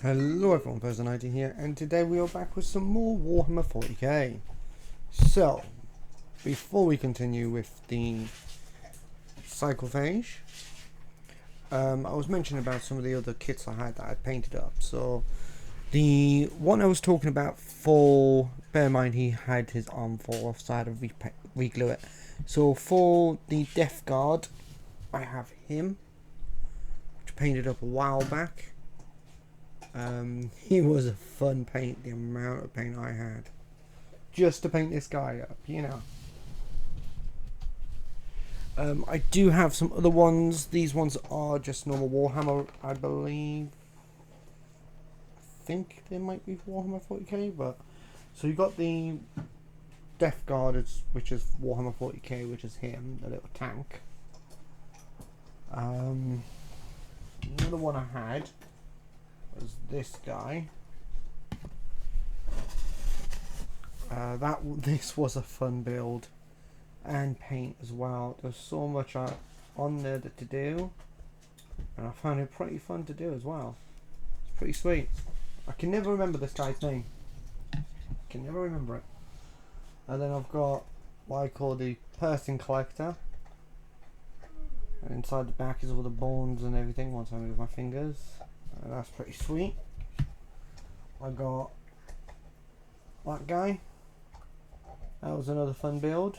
Hello everyone, Person90 here, and today we are back with some more Warhammer 40k. So, before we continue with the psychophage, I was mentioning about some of the other kits I had that I painted up. So, the one I was talking about for, bear in mind he had his arm fall off, so I had to re-glue it. So for the Death Guard, I have him, which I painted up a while back. He was a fun paint, the amount of paint I had just to paint this guy up, you know. I do have some other ones. These ones are just normal Warhammer, I believe. I think they might be Warhammer 40k, but so you got the Death Guard, which is Warhammer 40k, which is him, the little tank. Another one I had was this guy. This was a fun build and paint as well. There's so much on there to do, and I found it pretty fun to do as well. It's pretty sweet. I can never remember this guy's name. I can never remember it. And then I've got what I call the person collector. And inside the back is all the bones and everything once I move my fingers. That's pretty sweet. I got that guy. That was another fun build.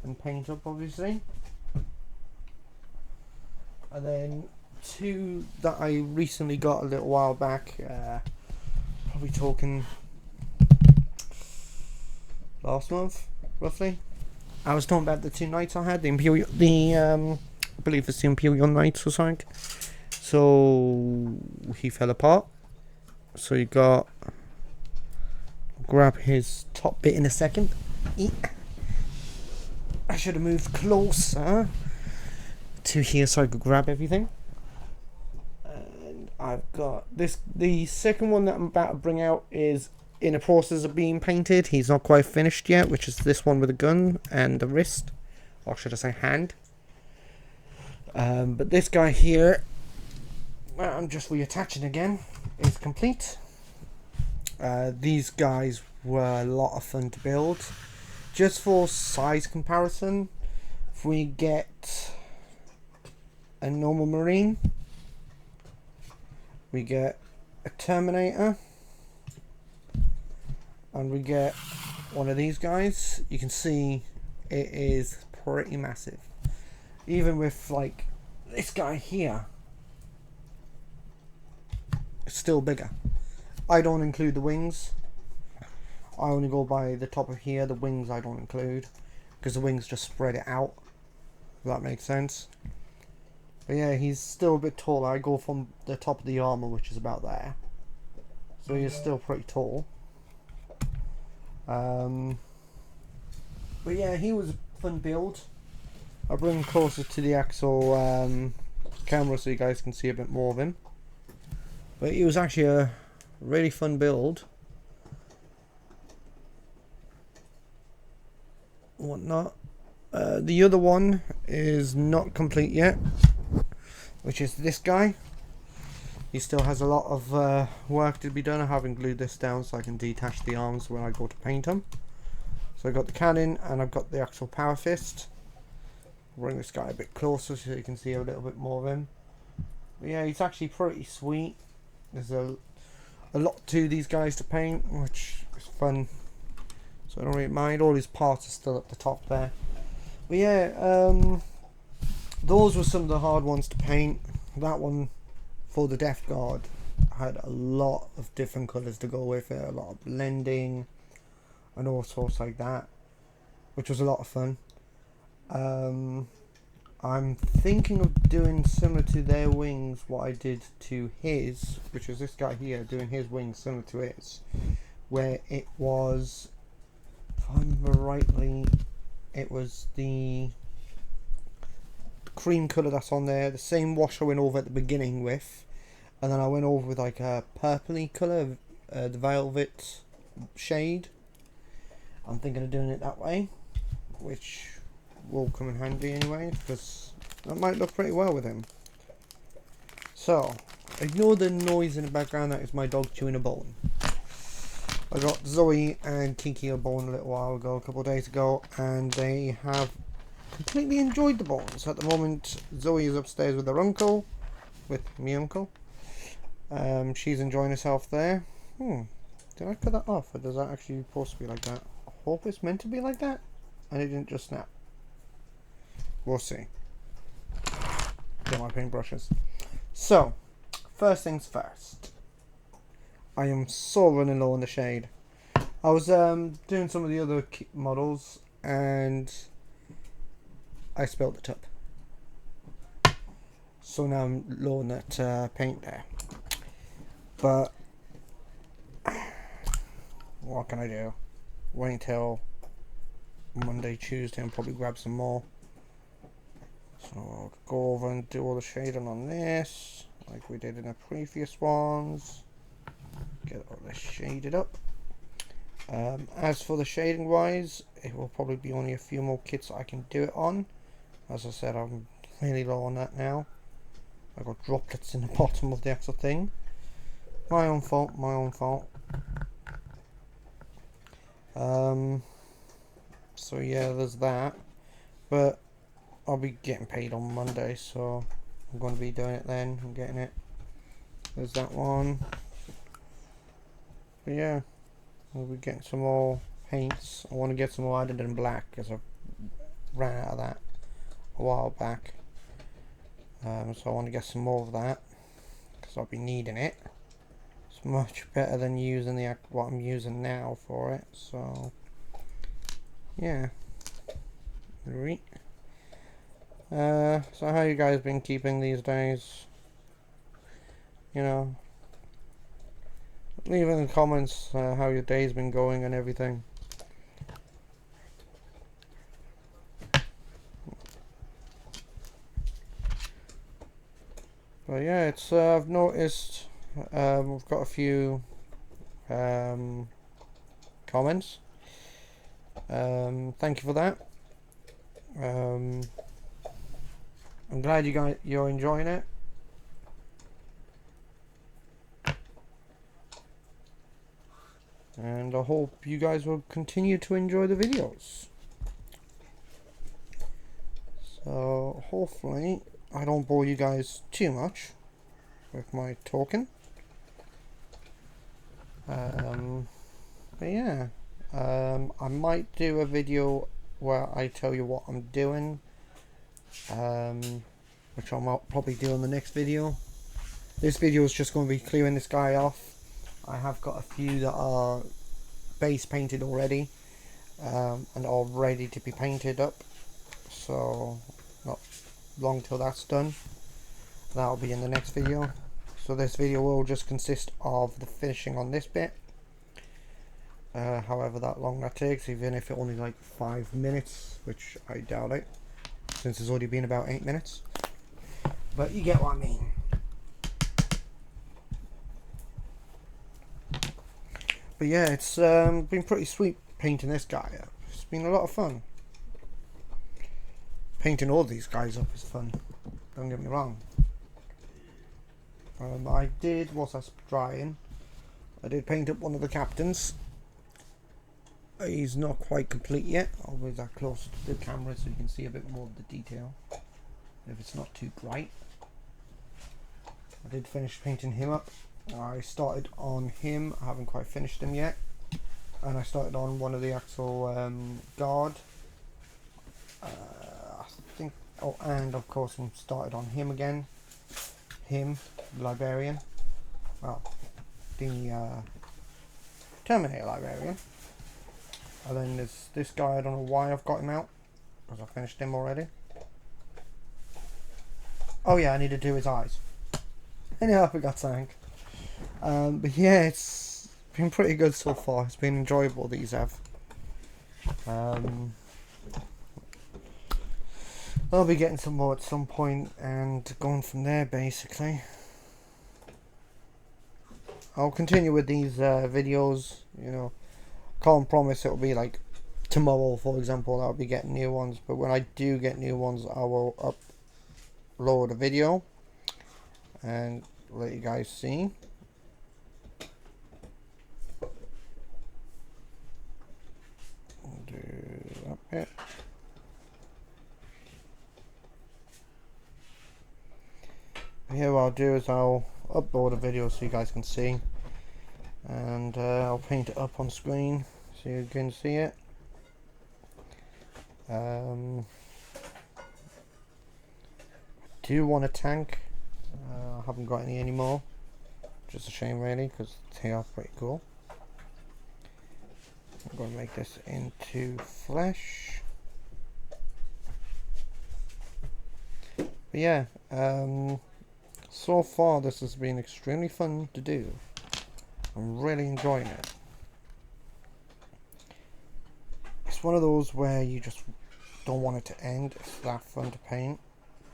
And paint up, obviously. And then two that I recently got a little while back. Probably talking last month, roughly. I was talking about the two knights I had. The Imperial, I believe it's the Imperial Knights or something. So he fell apart. So you got, grab his top bit in a second. I should have moved closer to here so I could grab everything. And I've got this. The second one that I'm about to bring out is in a process of being painted. He's not quite finished yet, which is this one with a gun and the wrist, or should I say hand. But this guy here, well, I'm just reattaching again, is complete. These guys were a lot of fun to build. Just for size comparison, if we get a normal Marine, we get a Terminator, and we get one of these guys, you can see it is pretty massive. Even with like this guy here, it's still bigger. I don't include the wings. I only go by the top of here. The wings I don't include, because the wings just spread it out, if that makes sense. But yeah, he's still a bit taller. I go from the top of the armor, which is about there, so he's still pretty tall. But yeah, he was a fun build. I'll bring him closer to the actual camera so you guys can see a bit more of him. But he was actually a really fun build. Whatnot. The other one is not complete yet, which is this guy. He still has a lot of work to be done. I haven't glued this down so I can detach the arms when I go to paint them. So I've got the cannon and I've got the actual power fist. Bring this guy a bit closer so you can see a little bit more of him. But yeah, he's actually pretty sweet. There's a lot to these guys to paint, which is fun. So I don't really mind. All his parts are still at the top there. But yeah, those were some of the hard ones to paint. That one for the Death Guard had a lot of different colours to go with it, a lot of blending and all sorts like that, which was a lot of fun. I'm thinking of doing similar to their wings what I did to his, which was this guy here, doing his wings similar to his, where it was, if I remember rightly, it was the cream colour that's on there, the same wash I went over at the beginning with, and then I went over with like a purpley colour, the velvet shade. I'm thinking of doing it that way, which will come in handy anyway, because that might look pretty well with him. So Ignore the noise in the background, that is my dog chewing a bone. I got Zoe and Kiki a bone a little while ago, a couple of days ago, and they have completely enjoyed the bones. At the moment, Zoe is upstairs with her uncle, with me uncle. She's enjoying herself there. Did I cut that off, or does that actually supposed to be like that? I hope it's meant to be like that, and it didn't just snap. We'll see. Get my paintbrushes. So, first things first. I am so running low on the shade. I was doing some of the other models, and I spilled the tub. So now I'm low on that paint there. But what can I do? Wait until Monday, Tuesday, and probably grab some more. So I'll go over and do all the shading on this, like we did in the previous ones. Get all this shaded up. As for the shading wise, it will probably be only a few more kits I can do it on. As I said, I'm really low on that now. I got droplets in the bottom of the actual thing. My own fault, my own fault. So yeah, there's that. But I'll be getting paid on Monday, so I'm going to be doing it then. I'm getting it. There's that one. But yeah, we'll be getting some more paints. I want to get some more added in black, because I ran out of that a while back. So I want to get some more of that, because I'll be needing it. It's much better than using the what I'm using now for it. So yeah. So how you guys been keeping these days? You know, leave in the comments how your day's been going and everything. But yeah, it's I've noticed we've got a few comments. Thank you for that. I'm glad you're enjoying it. And I hope you guys will continue to enjoy the videos. So hopefully I don't bore you guys too much with my talking. But yeah, I might do a video where I tell you what I'm doing, which I'll probably do on the next video. This video is just going to be clearing this guy off. I have got a few that are base painted already, and are ready to be painted up, so not long till that's done. That'll be in the next video. So this video will just consist of the finishing on this bit, however that long that takes, even if it only like 5 minutes, which I doubt it, since it's already been about 8 minutes, but you get what I mean. But yeah, it's been pretty sweet painting this guy up. It's been a lot of fun. Painting all these guys up is fun, don't get me wrong. I did, whilst I was drying, I did paint up one of the captains. He's not quite complete yet. I'll move that closer to the camera so you can see a bit more of the detail, if it's not too bright. I did finish painting him up. I started on him, I haven't quite finished him yet, and I started on one of the actual guard. I think, oh, and of course I started on him again. Him, the librarian. Well, the Terminator librarian. And then there's this guy, I don't know why I've got him out, because I finished him already. Oh yeah, I need to do his eyes. Anyhow, I forgot something. But yeah, it's been pretty good so far. It's been enjoyable, these have. I'll be getting some more at some point and going from there, basically. I'll continue with these videos, you know. Can't promise it'll be like tomorrow, for example, I'll be getting new ones, but when I do get new ones, I will upload a video and let you guys see. Do that bit. Here what I'll do is I'll upload a video so you guys can see, and I'll paint it up on screen so you can see it. I do want a tank. I haven't got any anymore, just a shame really, because they are pretty cool. I'm going to make this into flesh. But yeah, so far this has been extremely fun to do. I'm really enjoying it. It's one of those where you just don't want it to end. It's that fun to paint,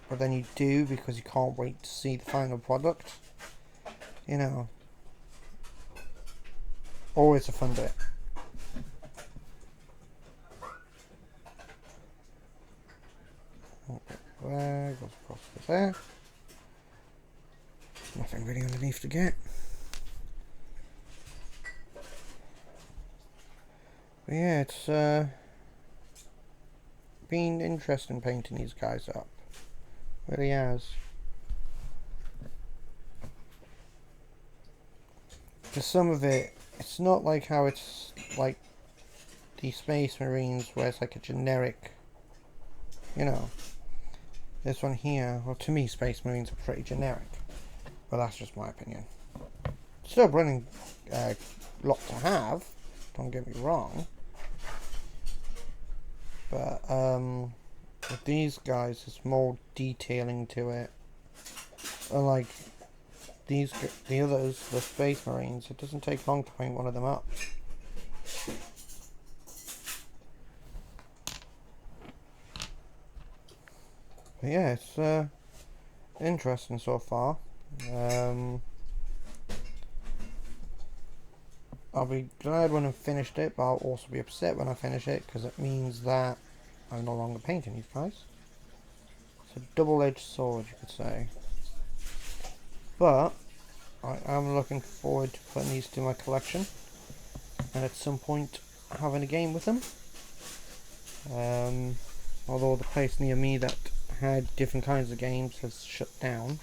but then you do because you can't wait to see the final product. You know, always a fun bit. There goes across to there. Nothing really underneath to get. But yeah, it's been interesting painting these guys up. Really has. For some of it, it's not like how it's like the Space Marines where it's like a generic, you know. This one here, well, to me Space Marines are pretty generic, but that's just my opinion. Still a brilliant lot to have, don't get me wrong, but with these guys there's more detailing to it. Unlike the others, the Space Marines, it doesn't take long to paint one of them up. But yeah, it's interesting so far. I'll be glad when I've finished it, but I'll also be upset when I finish it, because it means that I'm no longer painting these guys. It's a double-edged sword, you could say. But I am looking forward to putting these to my collection, and at some point having a game with them. Although the place near me that had different kinds of games has shut down,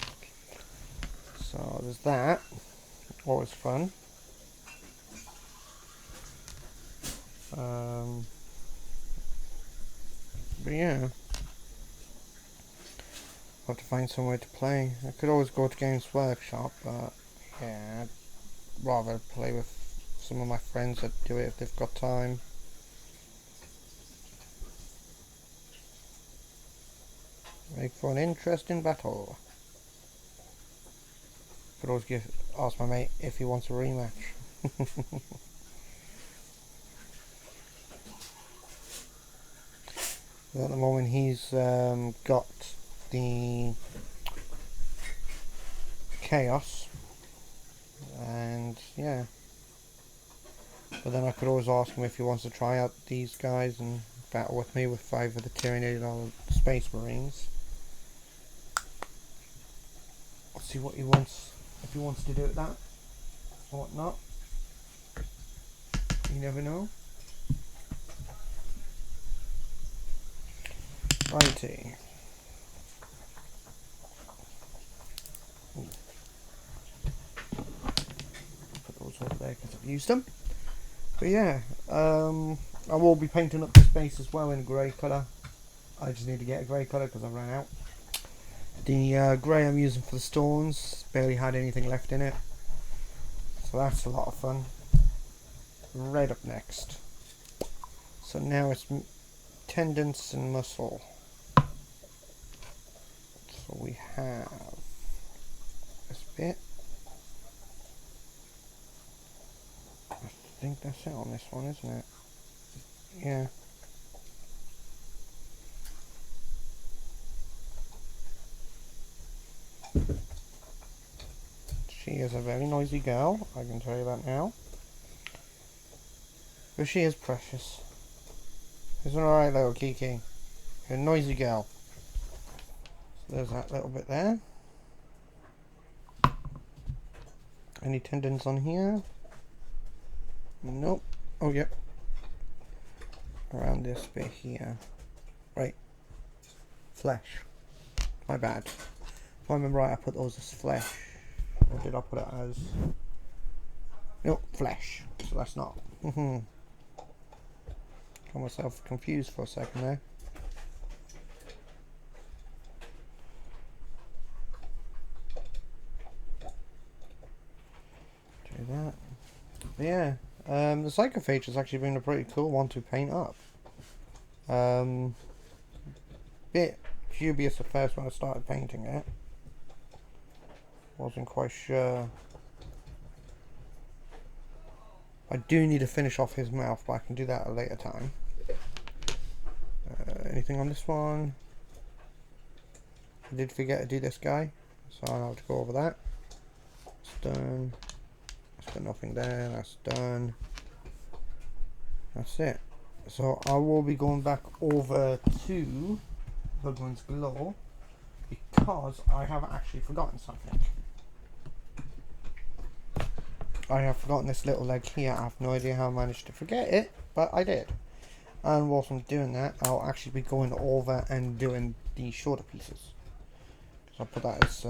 so there's that. Always fun. But yeah, I'll have to find somewhere to play. I could always go to Games Workshop, but yeah, I'd rather play with some of my friends that do it if they've got time. Make for an interesting battle. Could always ask my mate if he wants a rematch. At the moment he's got the Chaos, and yeah, but then I could always ask him if he wants to try out these guys and battle with me with 5 of the Tyranid or Space Marines. Let's see what he wants, if he wants to do that or whatnot. You never know. Righty. Put those over there because I've used them. But yeah, I will be painting up this base as well in grey colour. I just need to get a grey colour because I've run out. The grey I'm using for the stones barely had anything left in it, so that's a lot of fun. Right up next. So now it's tendons and muscle. So we have this bit. I think that's it on this one, isn't it? Yeah. She is a very noisy girl, I can tell you that now. But she is precious. Isn't alright little Kiki? You're a noisy girl. So there's that little bit there. Any tendons on here? Nope. Oh, yep. Around this bit here. Right. Flesh. My bad. If I remember right, I put those as flesh. Or did I put it as... Nope, flesh. So that's not. Got myself confused for a second there. Do that. But yeah. The psychophage has actually been a pretty cool one to paint up. Bit dubious at first when I started painting it. Wasn't quite sure. I do need to finish off his mouth, but I can do that at a later time. Anything on this one? I did forget to do this guy, so I'll have to go over that. It's done. That's got nothing there. That's done. That's it. So I will be going back over to Bloodwind's Glow because I have actually forgotten something. I have forgotten this little leg here. I have no idea how I managed to forget it, but I did. And whilst I'm doing that, I'll actually be going over and doing the shoulder pieces. So I'll put that as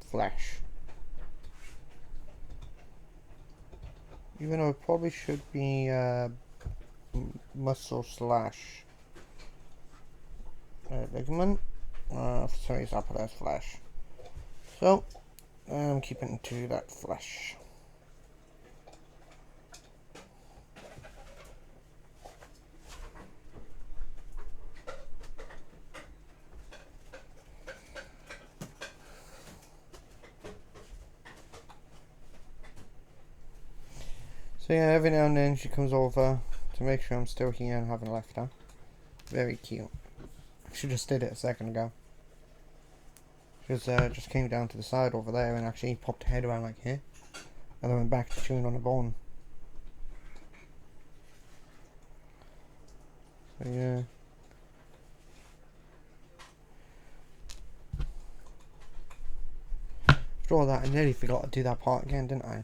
flesh. Even though it probably should be muscle slash ligament. Sorry, I'll put that as flesh. So I'm keeping to that flesh. So yeah, every now and then she comes over to make sure I'm still here and haven't left her. Very cute. She just did it a second ago. She just came down to the side over there and actually popped her head around like here. And then went back to chewing on a bone. So yeah. After all that, I nearly forgot to do that part again, didn't I?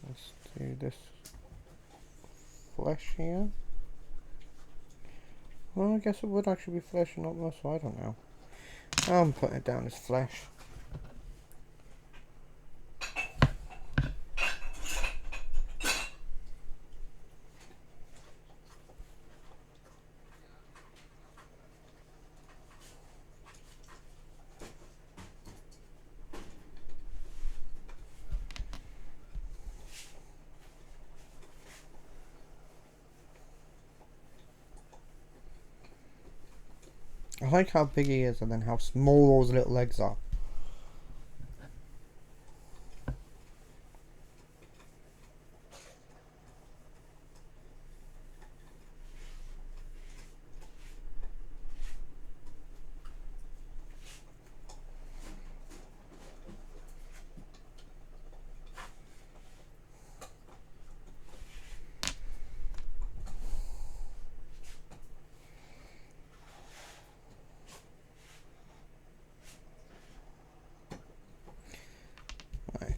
Let's do this flesh here. Well, I guess it would actually be flesh and not muscle, I don't know. I'm putting it down as flesh. I like how big he is and then how small those little legs are.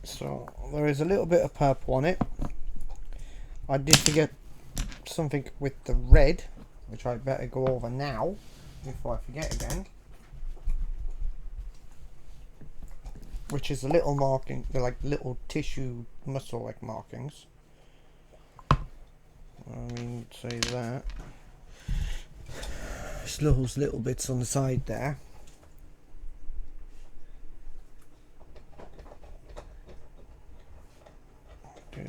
So there is a little bit of purple on it. I did forget something with the red, which I better go over now before I forget again. Which is a little marking, they're like little tissue muscle like markings. I mean, say that. Just those little bits on the side there.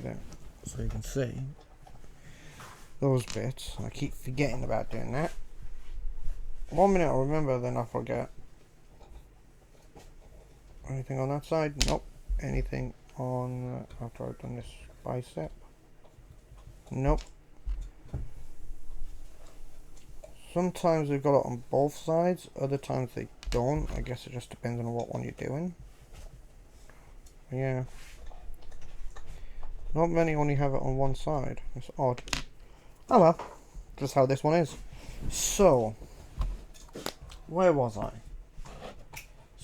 That so you can see those bits. I keep forgetting about doing that. 1 minute I'll remember, then I forget. Anything on that side? Nope. Anything on after I've done this bicep? Nope. Sometimes they've got it on both sides, other times they don't. I guess it just depends on what one you're doing. Yeah. Not many only have it on one side. It's odd. Oh well, just how this one is. So, where was I?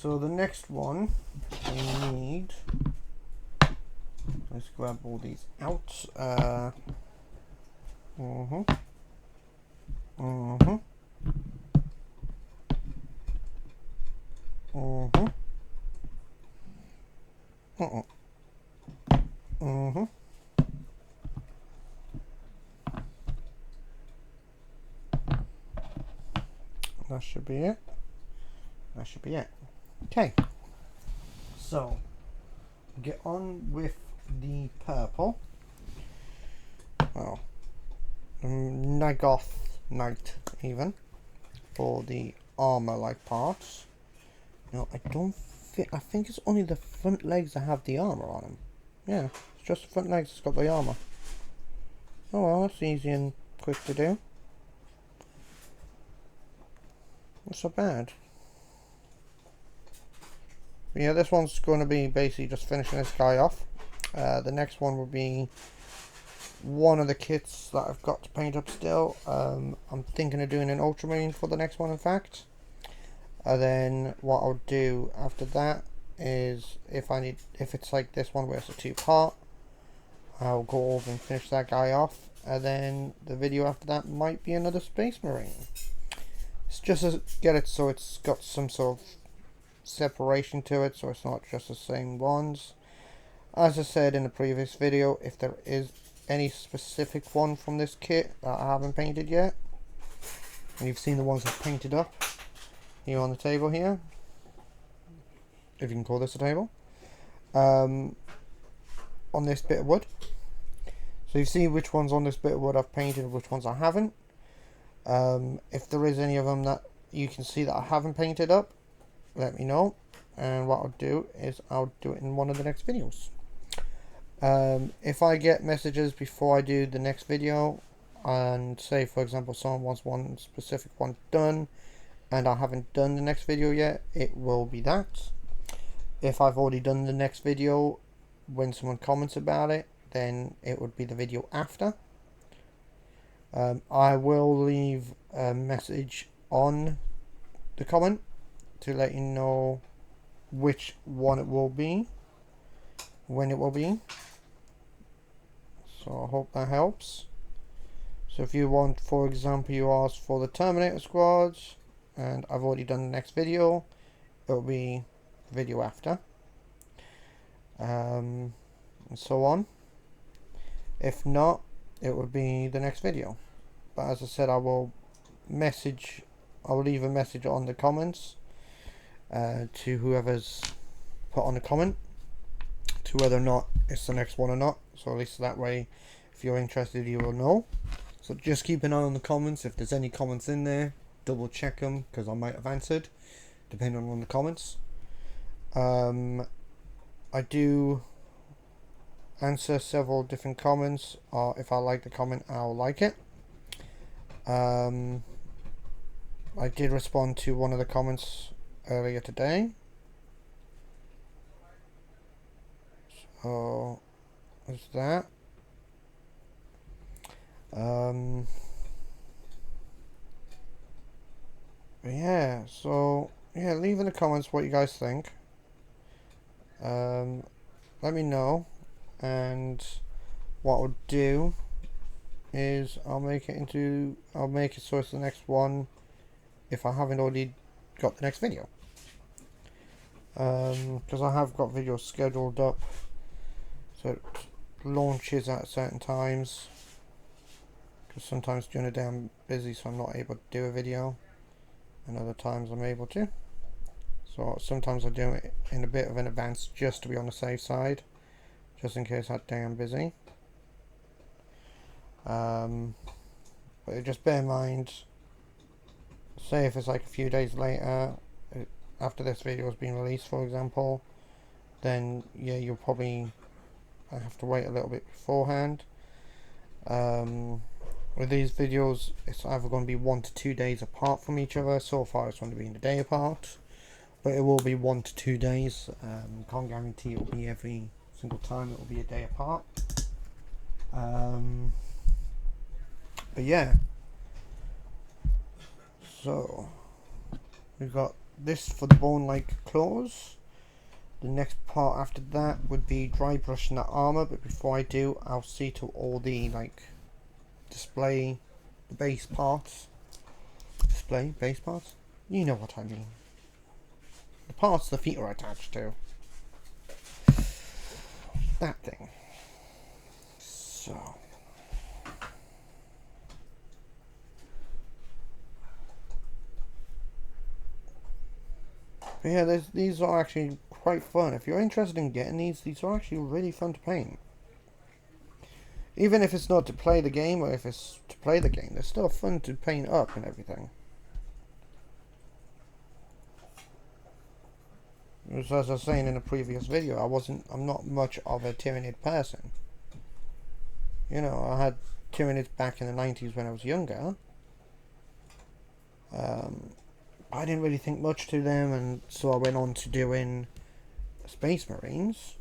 So the next one we need, let's grab all these out. That should be it. That should be it. Okay. So, get on with the purple. Well, Nagoth Knight even for the armor-like parts. No, I don't think. I think it's only the front legs that have the armor on them. Yeah, it's just the front legs that's got the armor. Oh well, that's easy and quick to do. Not so bad. But yeah, this one's going to be basically just finishing this guy off. The next one will be one of the kits that I've got to paint up still. I'm thinking of doing an ultramarine for the next one, in fact. And then what I'll do after that is, if it's like this one where it's a 2-part, I'll go over and finish that guy off. And then the video after that might be another Space Marine. It's just to get it so it's got some sort of separation to it, so it's not just the same ones. As I said in the previous video, if there is any specific one from this kit that I haven't painted yet, and you've seen the ones I've painted up here on the table here, if you can call this a table, on this bit of wood. So you see which ones on this bit of wood I've painted, which ones I haven't. If there is any of them that you can see that I haven't painted up, let me know, and what I'll do is I'll do it in one of the next videos. If I get messages before I do the next video, and say for example someone wants one specific one done and I haven't done the next video yet, it will be that. If I've already done the next video, when someone comments about it, then it would be the video after. I will leave a message on the comment to let you know which one it will be, when it will be. So I hope that helps. So if you want, for example, you ask for the Terminator squads and I've already done the next video, it will be the video after, and so on. If not, it would be the next video. But as I said, I will leave a message on the comments to whoever's put on a comment to whether or not it's the next one or not. So at least that way, if you're interested, you will know. So just keep an eye on the comments. If there's any comments in there, double check them, because I might have answered, depending on the comments. I do answer several different comments, or if I like the comment, I'll like it. I did respond to one of the comments earlier today, so there's that. Yeah, so yeah, leave in the comments what you guys think. Let me know, and what I'll do is I'll make it so it's the next one if I haven't already got the next video, because I have got videos scheduled up, so it launches at certain times, because sometimes during the day I'm busy, so I'm not able to do a video, and other times I'm able to. So sometimes I do it in a bit of an advance just to be on the safe side, just in case that day I'm busy. But just bear in mind, say if it's like a few days later, after this video has been released, for example, then yeah, you'll probably have to wait a little bit beforehand. With these videos, it's either going to be 1 to 2 days apart from each other. So far it's going to be in a day apart, but it will be 1 to 2 days. Can't guarantee it will be every single time, it will be a day apart. But yeah, so we've got this for the bone-like claws. The next part after that would be dry brushing the armor, but before I do, I'll see to all the display the base parts. Display base parts? You know what I mean. The parts the feet are attached to. That thing. So. But yeah, these are actually quite fun. If you're interested in getting these are actually really fun to paint. Even if it's not to play the game, or if it's to play the game, they're still fun to paint up and everything. As I was saying in a previous video, I'm not much of a Tyranid person. You know, I had Tyranids back in the 90s when I was younger. I didn't really think much to them, and so I went on to doing Space Marines.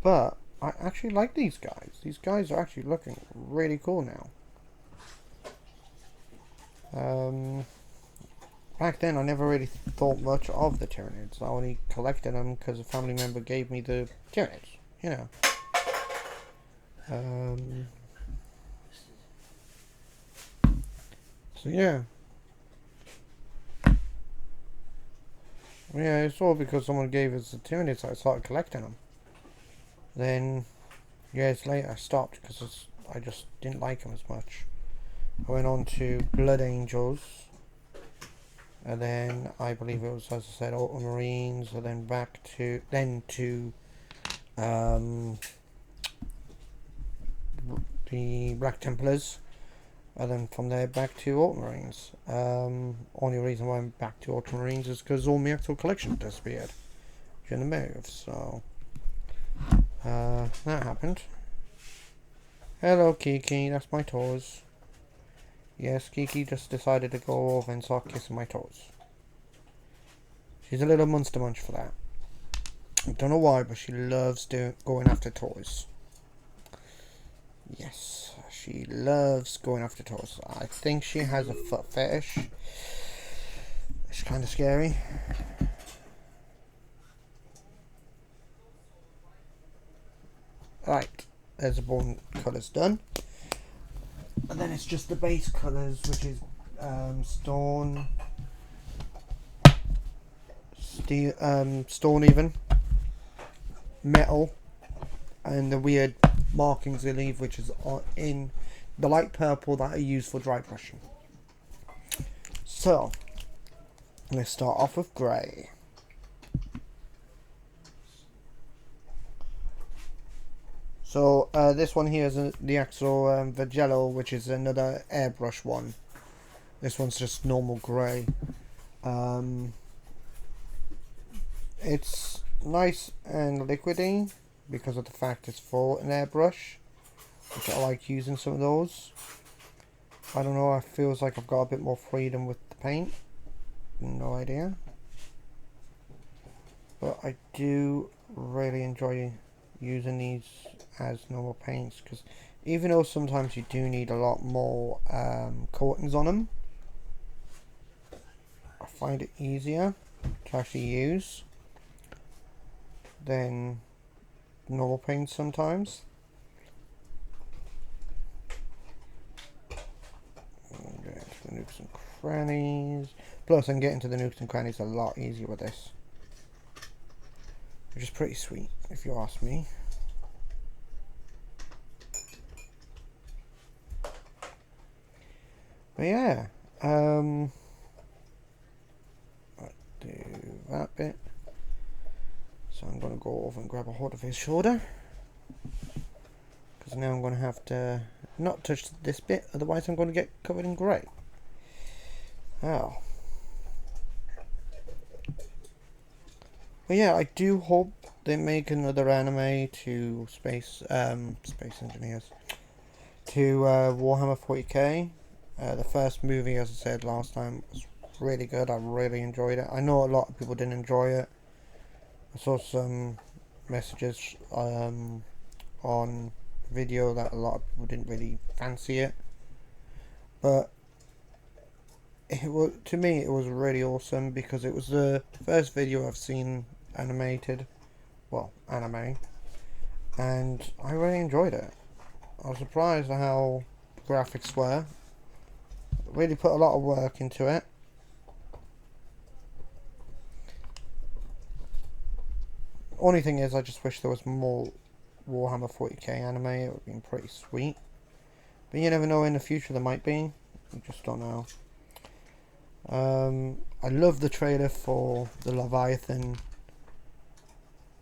But I actually like these guys. These guys are actually looking really cool now. Back then I never really thought much of the Tyranids. I only collected them because a family member gave me the Tyranids, you know. So yeah. Yeah, it's all because someone gave us the Tyranid, so I started collecting them. Then, years later, I stopped because I just didn't like them as much. I went on to Blood Angels, and then I believe it was, as I said, Ultramarines, and then back to the Black Templars, and then from there back to Ultramarines. Only reason why I'm back to Ultramarines is because all my actual collection disappeared during the move, so that happened. Hello Kiki, that's my toes. Yes, Kiki just decided to go over and start kissing my toes. She's a little monster munch for that. I don't know why, but she loves going after toys. Yes, she loves going after toys. I think she has a foot fetish. It's kind of scary. Right, there's the bone colours done. And then it's just the base colours, which is stone, steel, stone even, metal, and the weird markings they leave, which is in the light purple that I use for dry brushing. So, let's start off with grey. So this one here is the actual Vagello, which is another airbrush one. This one's just normal grey. It's nice and liquidy because of the fact it's for an airbrush, which I like using some of those. I don't know, it feels like I've got a bit more freedom with the paint. No idea. But I do really enjoy using these as normal paints, because even though sometimes you do need a lot more coatings on them, I find it easier to actually use than normal paints sometimes. Get into the nooks and crannies. Plus I can get into the nooks and crannies a lot easier with this, which is pretty sweet if you ask me. But yeah, I'll do that bit. So I'm going to go over and grab a hold of his shoulder, because now I'm going to have to not touch this bit, otherwise I'm going to get covered in grey. Oh. But yeah, I do hope they make another anime to Space Engineers, to Warhammer 40k. The first movie, as I said last time, was really good. I really enjoyed it. I know a lot of people didn't enjoy it. I saw some messages on video that a lot of people didn't really fancy it. But to me it was really awesome because it was the first video I've seen animated, well, anime, and I really enjoyed it. I was surprised at how the graphics were. Really put a lot of work into it. Only thing is, I just wish there was more Warhammer 40k anime. It would have been pretty sweet. But you never know, in the future there might be. You just don't know. I love the trailer for the Leviathan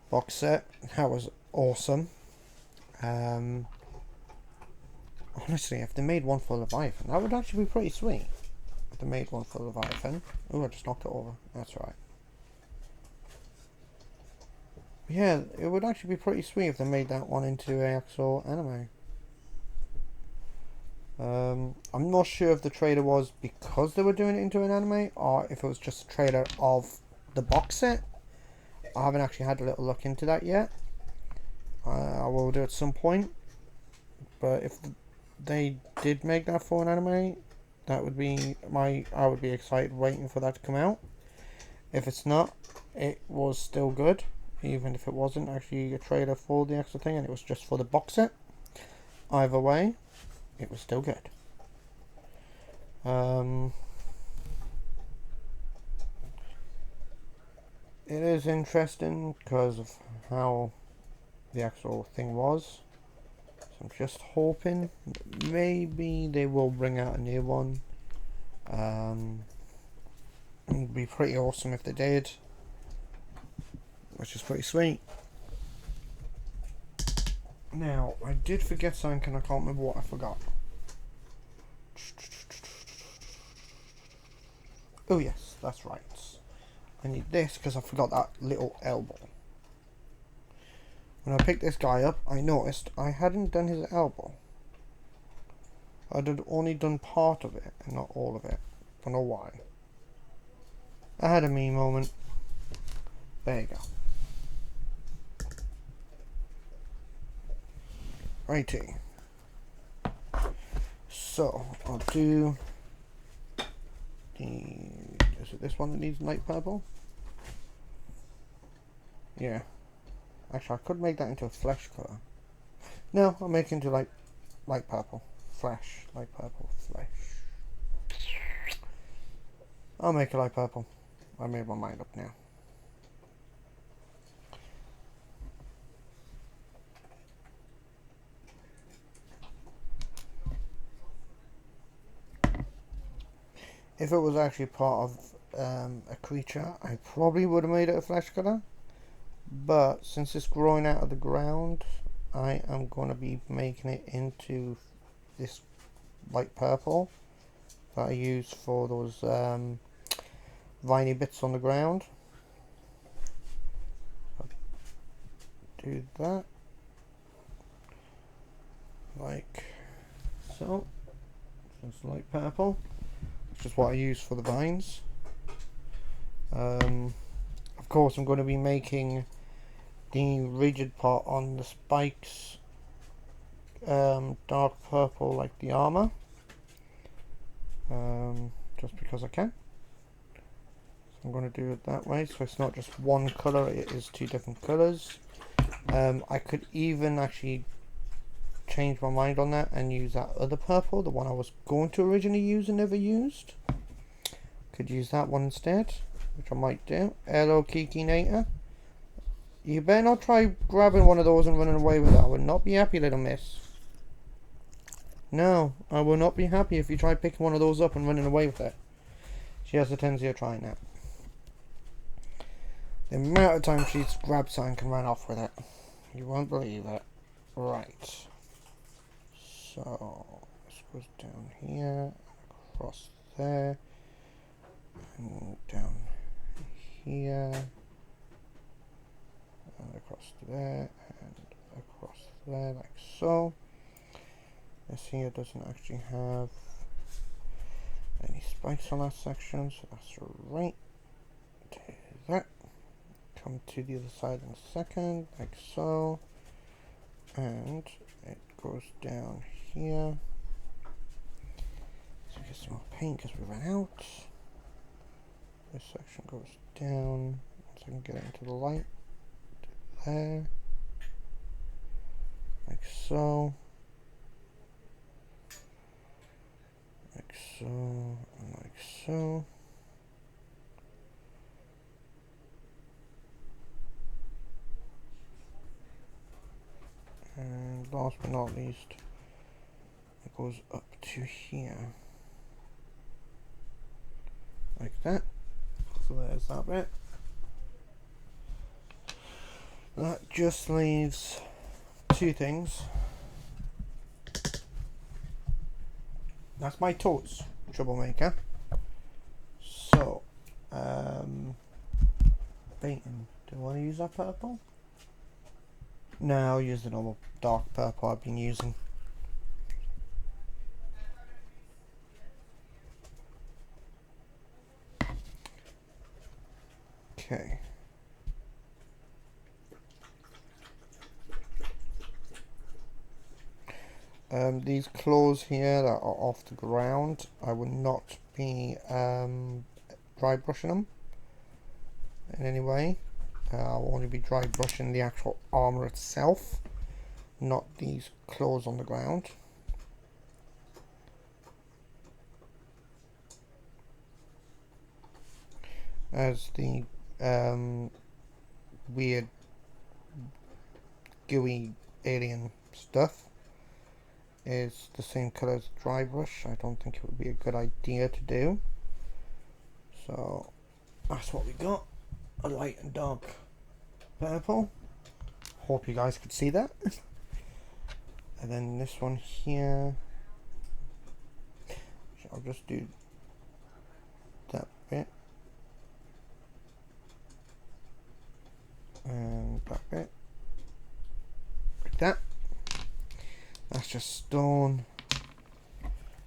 box set. That was awesome. Honestly, if they made one for Leviathan, that would actually be pretty sweet. If they made one for Leviathan. Oh, I just knocked it over. That's right. Yeah, it would actually be pretty sweet if they made that one into an actual anime. I'm not sure if the trailer was because they were doing it into an anime or if it was just a trailer of the box set. I haven't actually had a little look into that yet. I will do at some point. But if they did make that for an anime, that would be I would be excited waiting for that to come out. If it's not, it was still good. Even if it wasn't actually a trailer for the actual thing and it was just for the box set. Either way, it was still good. It is interesting because of how the actual thing was. So I'm just hoping that maybe they will bring out a new one. It would be pretty awesome if they did. Which is pretty sweet. Now, I did forget something and I can't remember what I forgot. Oh yes, that's right. I need this because I forgot that little elbow. When I picked this guy up, I noticed I hadn't done his elbow. I'd only done part of it and not all of it. I don't know why. I had a me moment. There you go. Righty. So, I'll do the... Is it this one that needs light purple? Yeah. Actually, I could make that into a flesh colour. No, I'll make it into light purple. Flesh. Light purple. Flesh. I'll make it light purple. I made my mind up now. If it was actually part of a creature, I probably would have made it a flesh colour. But since it's growing out of the ground, I am going to be making it into this light purple that I use for those viney bits on the ground. I'll do that like so. It's light purple, which is what I use for the vines. Of course, I'm going to be making the rigid part on the spikes dark purple like the armor, just because I can. So I'm going to do it that way, so it's not just one colour, it is two different colours. I could even actually change my mind on that and use that other purple, the one I was going to originally use and never used. Could use that one instead, which I might do. Hello Kiki Nater. You better not try grabbing one of those and running away with it. I will not be happy, little miss. No, I will not be happy if you try picking one of those up and running away with it. She has a tendency of trying that. The amount of time she's grabbed something and run off with it. You won't believe it. Right. So, this goes down here, across there, and down here, and across there, and across there, like so. This here doesn't actually have any spikes on that section, so that's right. Do that. Come to the other side in a second, like so. And it goes down here. So you can some more paint because we ran out. This section goes down so I can get it into the light. There. Like so. Like so. And like so. And last but not least, it goes up to here. Like that. So there's that bit. That just leaves two things. That's my toes, troublemaker. So, painting. Do I want to use that purple? No, I'll use the normal dark purple I've been using. Okay. These claws here that are off the ground, I will not be dry brushing them in any way. I'll only be dry brushing the actual armor itself, not these claws on the ground. As the weird gooey alien stuff is the same colour as dry brush, I don't think it would be a good idea to do. So that's what we got. A light and dark purple. Hope you guys could see that. And then this one here, I'll just do that bit and that bit like that. That's just stone.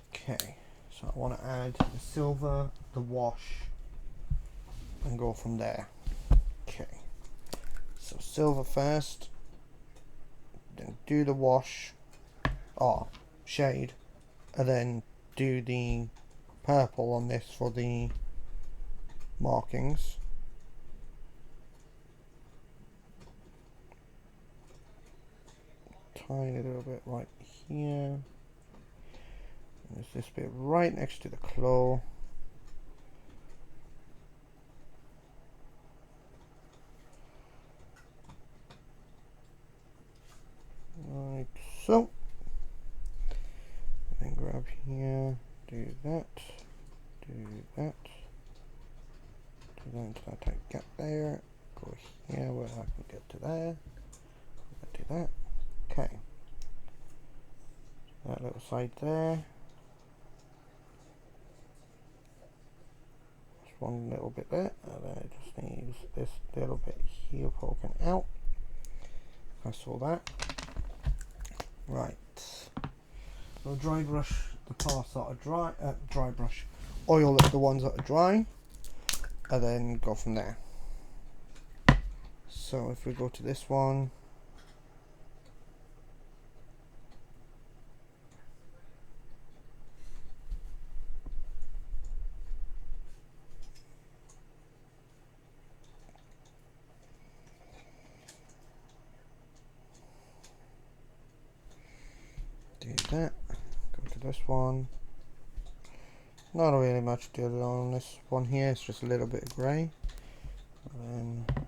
Okay, so I want to add the silver, the wash, and go from there. Okay, so silver first, then do the wash, or shade, and then do the purple on this for the markings. Tiny little bit right here. And there's this bit right next to the claw. Like so. And then grab here, do that, do that, do that until I tight gap there. Go here where I can get to there. Do that. Okay. That little side there. Just one little bit there, and then it just needs this little bit here poking out. That's all that. Right. So dry brush the parts that are dry. Dry brush. Oil the ones that are dry, and then go from there. So if we go to this one. Do that, go to this one. Not really much to do on this one here, it's just a little bit of grey. And then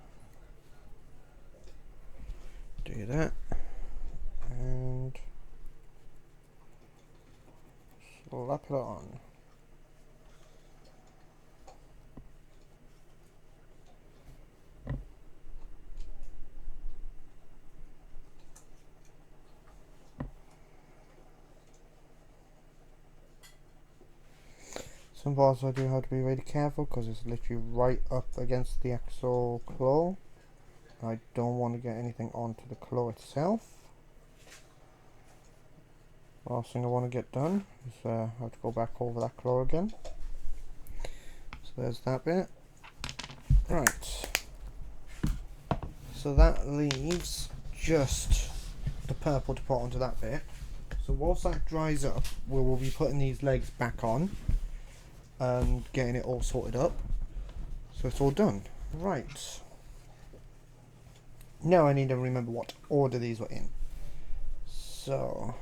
do that, and slap it on. Some parts I do have to be really careful because it's literally right up against the actual claw. I don't want to get anything onto the claw itself. Last thing I want to get done is have to go back over that claw again. So there's that bit. Right. So that leaves just the purple to put onto that bit. So whilst that dries up, we will be putting these legs back on. and getting it all sorted up. So it's all done. Right. Now I need to remember what order these were in. So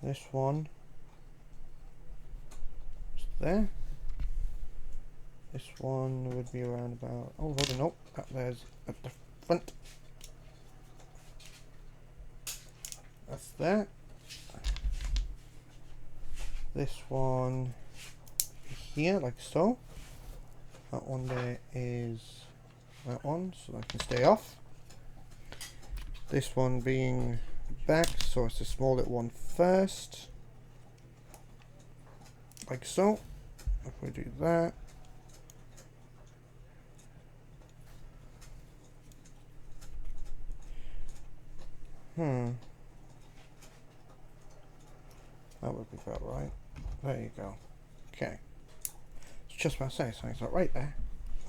this one is there. This one would be around about, oh hold on, nope, there's at the front. That's there. This one here, like so. That one there is that one, so that can stay off. This one being back, so it's a small little one first. Like so. If we do that. That would be about right. There you go. Okay. It's just about to say something's not right there.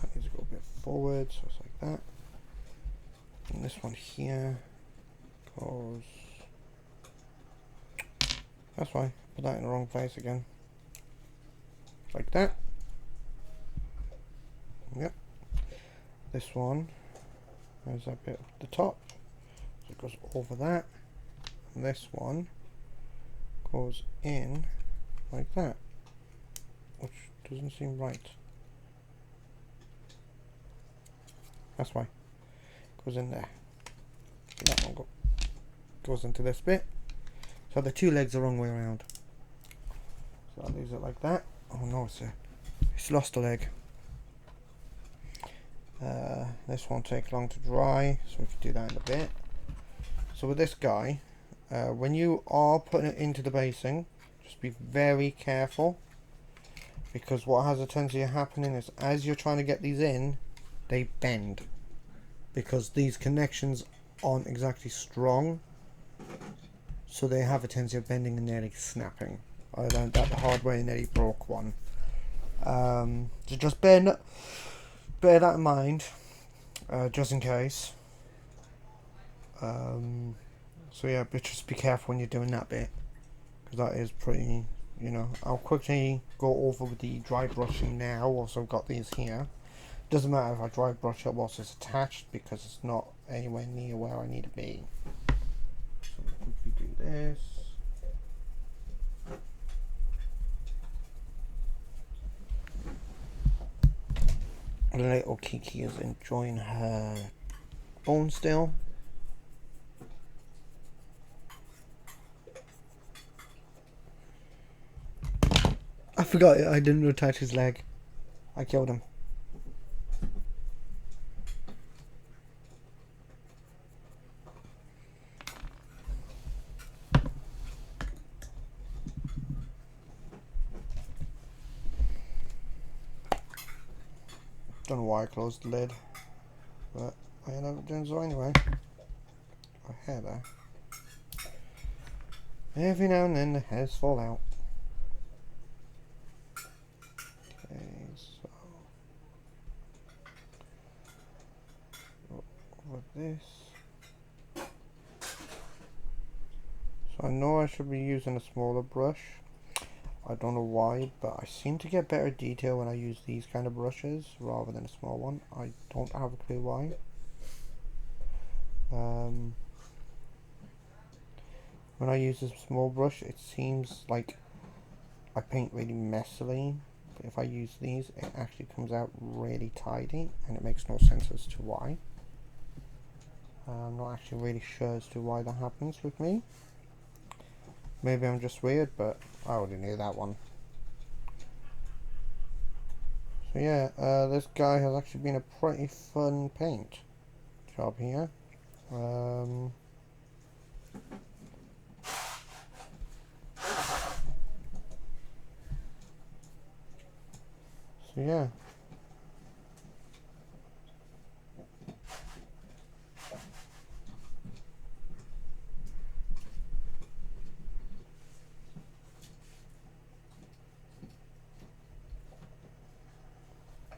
That needs to go a bit forward, so it's like that. And this one here goes. That's why. Put that in the wrong place again. Like that. Yep. This one has that bit at the top. So it goes over that. And this one goes in like that, which doesn't seem right. That's why. Goes in there. That one goes into this bit. So the two legs are the wrong way around. So I'll leave it like that. Oh no, it's lost a leg. This won't take long to dry, so we can do that in a bit. So with this guy, when you are putting it into the basing, just be very careful, because what has a tendency of happening is as you're trying to get these in, they bend, because these connections aren't exactly strong, so they have a tendency of bending and nearly snapping. I learned that the hard way and nearly broke one. So just bear that in mind, just in case. So yeah, but just be careful when you're doing that bit, because that is pretty, you know. I'll quickly go over with the dry brushing now whilst I've got these here. Doesn't matter if I dry brush it whilst it's attached, because it's not anywhere near where I need to be. So we do this. Little Kiki is enjoying her bone still. I forgot it. I didn't attach his leg. I killed him. Don't know why I closed the lid, but I ended up doing so anyway. A hair there. Every now and then the hairs fall out. Okay, so with this. So I know I should be using a smaller brush. I don't know why, but I seem to get better detail when I use these kind of brushes rather than a small one. I don't have a clue why. When I use a small brush, it seems like I paint really messily, but if I use these, it actually comes out really tidy, and it makes no sense as to why. I'm not actually really sure as to why that happens with me. Maybe I'm just weird, but I already knew that one. So yeah, this guy has actually been a pretty fun paint job here. So yeah.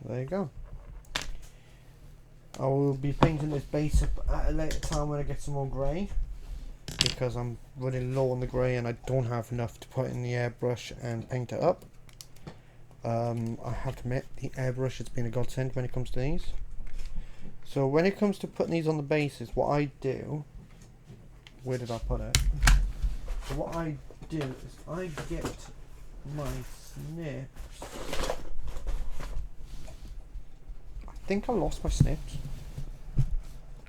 There you go. I will be painting this base up at a later time when I get some more grey. because I'm running low on the grey and I don't have enough to put in the airbrush and paint it up. I have to admit, the airbrush has been a godsend when it comes to these. So when it comes to putting these on the bases, what I do, where did I put it? So what I do is I get my snips. I think I lost my snips.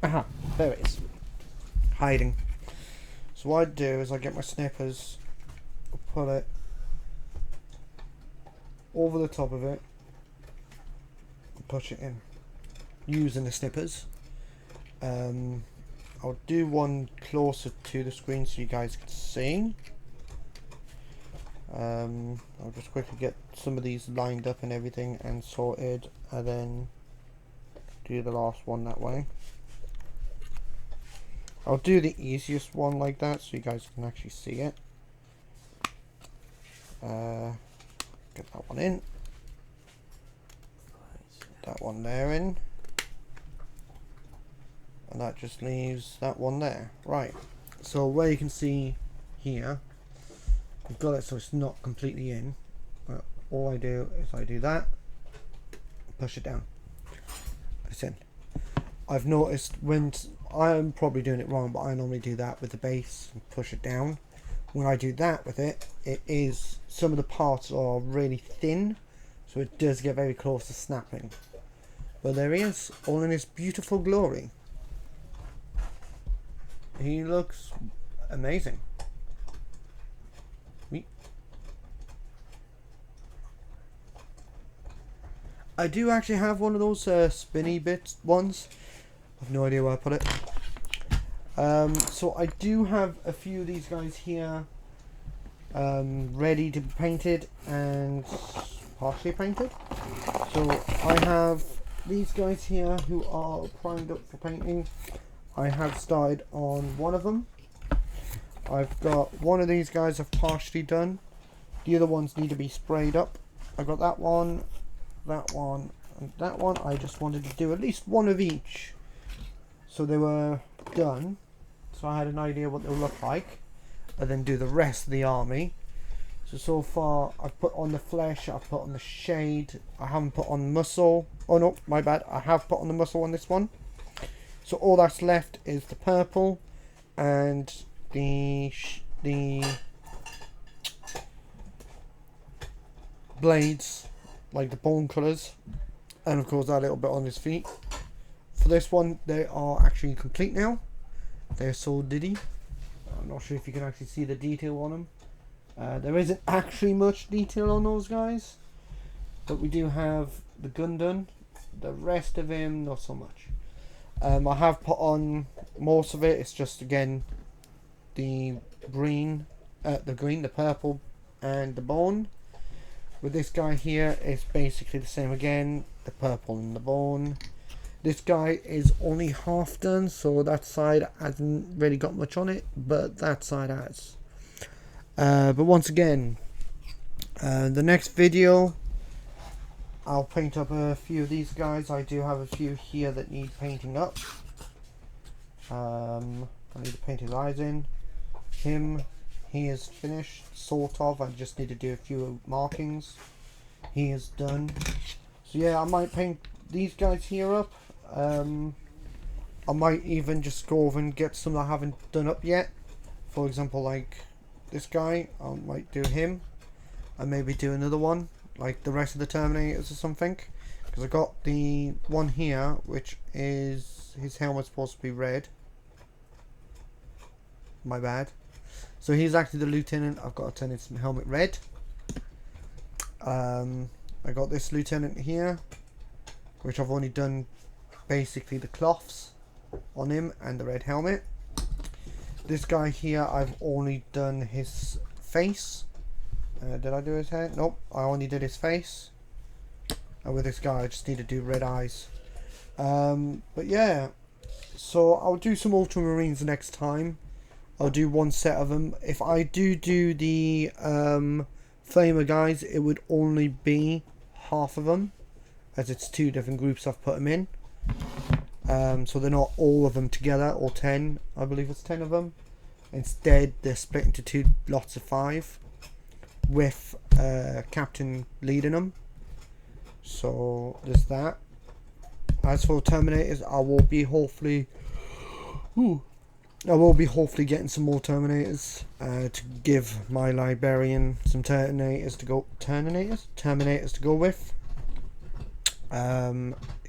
Aha, there it is. Hiding. So what I do is I get my snippers, put it over the top of it, and push it in using the snippers. I'll do one closer to the screen so you guys can see. I'll just quickly get some of these lined up and everything and sorted, and then do the last one that way. I'll do the easiest one like that so you guys can actually see it. Get that one in. That one there in. And that just leaves that one there. Right. So where you can see here, I've got it so it's not completely in. All I do is I do that, push it down. It's in. I've noticed when I'm probably doing it wrong, but I normally do that with the base and push it down. When I do that with it, it is, some of the parts are really thin, so it does get very close to snapping. But there he is, all in his beautiful glory. He looks amazing. I do actually have one of those spinny bit ones. I've no idea where I put it. So I do have a few of these guys here ready to be painted and partially painted. So I have these guys here who are primed up for painting. I have started on one of them. I've got one of these guys I've partially done. The other ones need to be sprayed up. I've got that one, and that one. I just wanted to do at least one of each, so they were done, so I had an idea what they'll look like, and then do the rest of the army. So far I've put on the flesh, I've put on the shade, I haven't put on muscle. Oh no, my bad, I have put on the muscle on this one. So all that's left is the purple and the blades, like the bone colours, and of course that little bit on his feet. For this one, they are actually complete now. They're so diddy. I'm not sure if you can actually see the detail on them. There isn't actually much detail on those guys, but we do have the gun done. The rest of him, not so much. I have put on most of it. It's just again the green, the purple, and the bone. With this guy here, it's basically the same again. The purple and the bone. This guy is only half done, so that side hasn't really got much on it, but that side has. But once again, the next video, I'll paint up a few of these guys. I do have a few here that need painting up. I need to paint his eyes in. Him, he is finished, sort of. I just need to do a few markings. He is done. So yeah, I might paint these guys here up. I might even just go over and get some that I haven't done up yet. For example, like this guy, I might do him. And maybe do another one, like the rest of the Terminators or something. Because I got the one here, which is, his helmet's supposed to be red. My bad. So he's actually the lieutenant. I've got to turn his helmet red. I got this lieutenant here, which I've only done basically the cloths on him and the red helmet. This guy here, I've only done his face. Did I do his head? Nope, I only did his face. And with this guy, I just need to do red eyes. But yeah, so I'll do some Ultramarines next time. I'll do one set of them. If I do the Flamer guys, it would only be half of them, as it's two different groups I've put them in. So they're not all of them together, or 10. I believe it's 10 of them. Instead, they're split into 2 lots of 5, with captain leading them. So there's that. As for Terminators, I will be hopefully getting some more Terminators to give my librarian some Terminators to go with.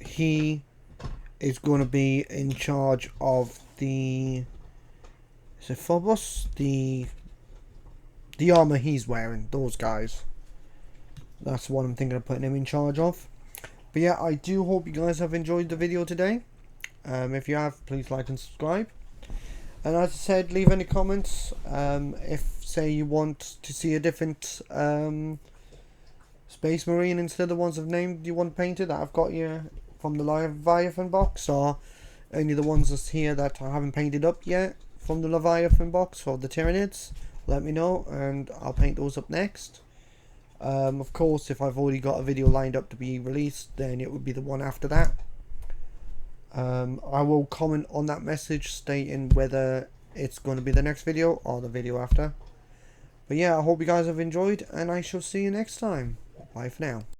He is going to be in charge of the Phobos, the armor he's wearing, those guys. That's what I'm thinking of putting him in charge of. But yeah, I do hope you guys have enjoyed the video today. If you have, please like and subscribe. And as I said, leave any comments. If, say, you want to see a different Space Marine instead of the ones I've named you want painted that I've got here from the Leviathan box, or any of the ones that's here that I haven't painted up yet from the Leviathan box or the Tyranids, let me know and I'll paint those up next. Of course, if I've already got a video lined up to be released, then it would be the one after that. I will comment on that message stating whether it's going to be the next video or the video after. But yeah, I hope you guys have enjoyed, and I shall see you next time. Bye for now.